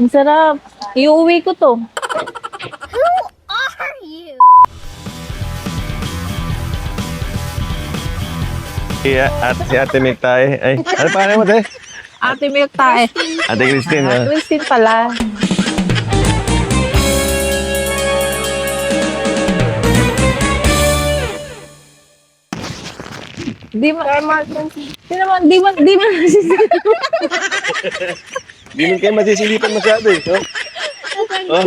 Ang sarap. Iuwi ko to. Who are you? Si Ate Mick tayo. Ay, ano pangalan mo, te? Ate Milk tayo. Ate Christine, ha? Christine pala. Di mo, di mo, Di mo kayo masisilipan masyado, eh. No? Oh?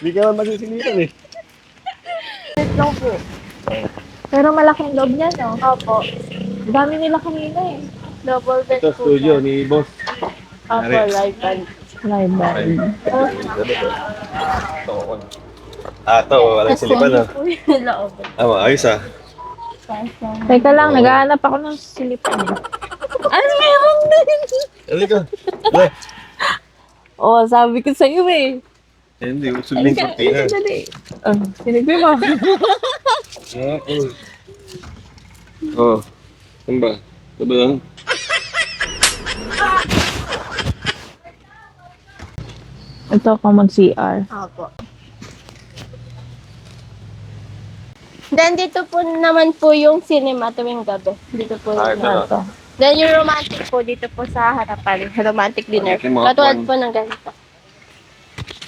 Di ka man masisilipan, eh. lang po. Pero malaking loob niya, no? Opo. Dami nila kanina eh. Double bed Ito, po studio siya. ni Boss. Opo, Ari. live band. Live band. Ito, walang silipan, ha? Po yung loob. Ayos, ha? Teka lang, naghahanap ako ng silipan. Ano meron din? Ano ka? Ano? Oh, sabi ko sa'yo eh. Hindi, usog na yung kurtina. Sinigbi mo. Oh, ano ba? Ito ba lang? Ito ako mag-CR. Opo. Then dito po naman po yung cinema tuwing gabi. Dito po Ah, yung ito na. Ito. Then yung romantic po dito po sa harapan. Romantic dinner. Okay, mga Katulad kwan. po ng ganito.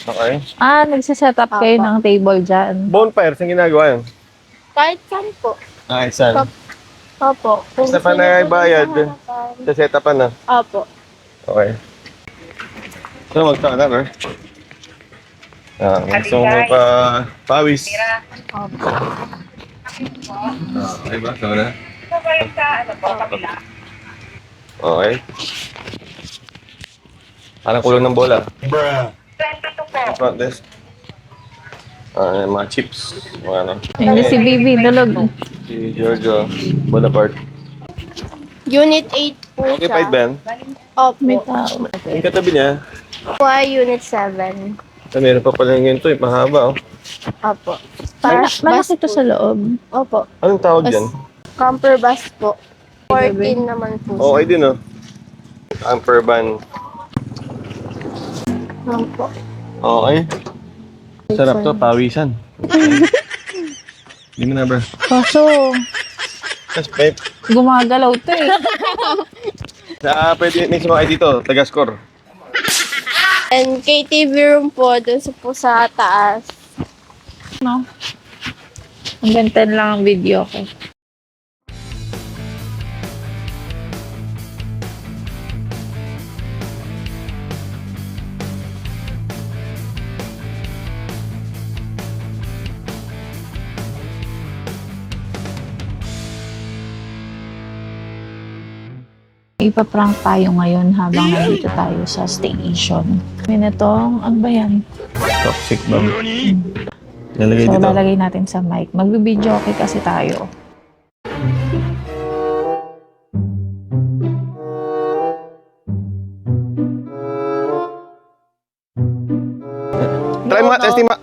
Okay. Nagsiset up kayo Opo. ng table dyan. Bonfire, saan ginagawa yun? Kahit saan po. Ah, saan? Opo. Kung Basta gusto pa niyo po bayad. sa harapan. Sa setupan na. Opo. Okay. So, magkana, bro? Gusto mo pa pawis? Opo. Okay ba? Sama na? Okay. Parang kulong ng bola. Front desk. Mga chips. Mga ano. Hindi si Bibi, dalog. Si Giorgio Bonaparte. Unit 8 po Okay, siya. fight ba yan? May Opo. tao. Yung katabi niya, Po ay Unit 7. meron pa pala yung ito, mahaba, oh. Opo. Para Malaki to sa loob. Opo. Anong tawag dyan? Camper bus po. 14 naman po siya. Okay din, oh. Camper van. Opo. Okay. Sarap to, pawisan. Hindi mo na, bro. Kaso, Tapos, babe, gumagalaw to eh. pwede may sumakay dito, taga-score. And KTV room po, doon sa taas. No? Hanggang 10 lang ang video ko. Ipaprank tayo ngayon habang nandito tayo sa station. Minatong, ano ba yan? Toxic bomb. Lalagay So, dito. lalagay natin sa mic. Magbibideo okay kasi tayo. Try mo, testing mo.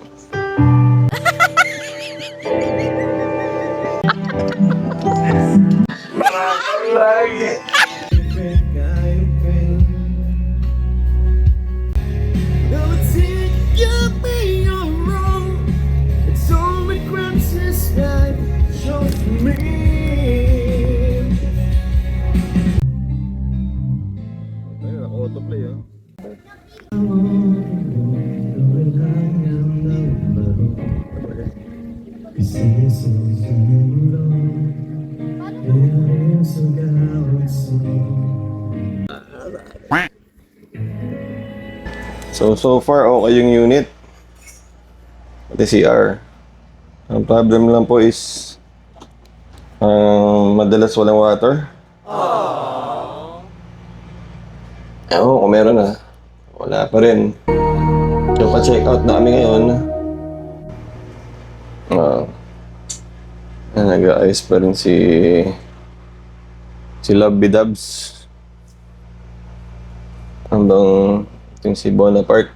Autoplay, ah. So far okay yung unit. Pati CR. Ang problem lang po is madalas walang water. Ewan kung meron na. Wala pa rin. So pa-check out na kami ngayon. Nag-aayos pa rin si Love Dubs. Hanggang yung si Bonaparte.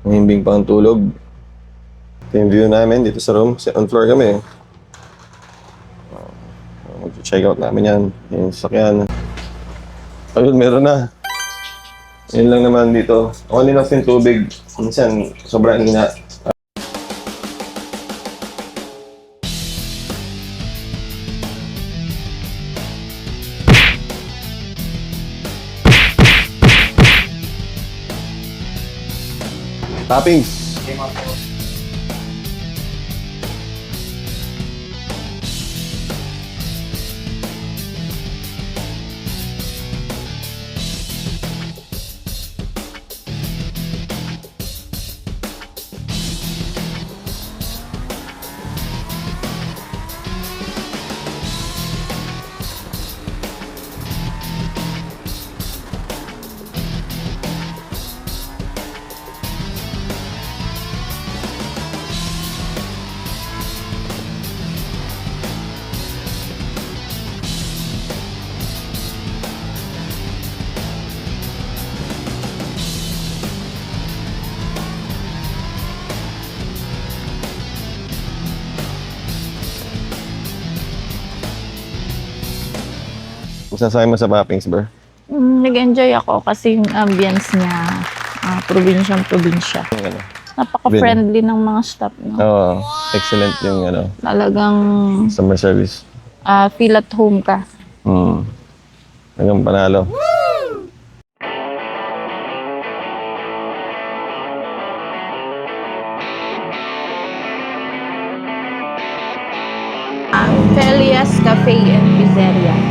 Mahimbing pang tulog. Ito yung view namin dito sa room. On floor kami. Mag-check out namin yan. Yung sasakyan. Ayun, meron na. Yun lang naman dito. Ako din yung tubig. Minsan, sobrang hina. Toppings. Masasabi mo sa Toppings, bro? Nag-enjoy ako kasi yung ambience niya, probinsyang-probinsya. Yung ano? Napaka-friendly ng mga staff, no? Oo, excellent yung ano, Talagang customer service. feel at home ka. Hanggang panalo. Felias Cafe and Pizzeria.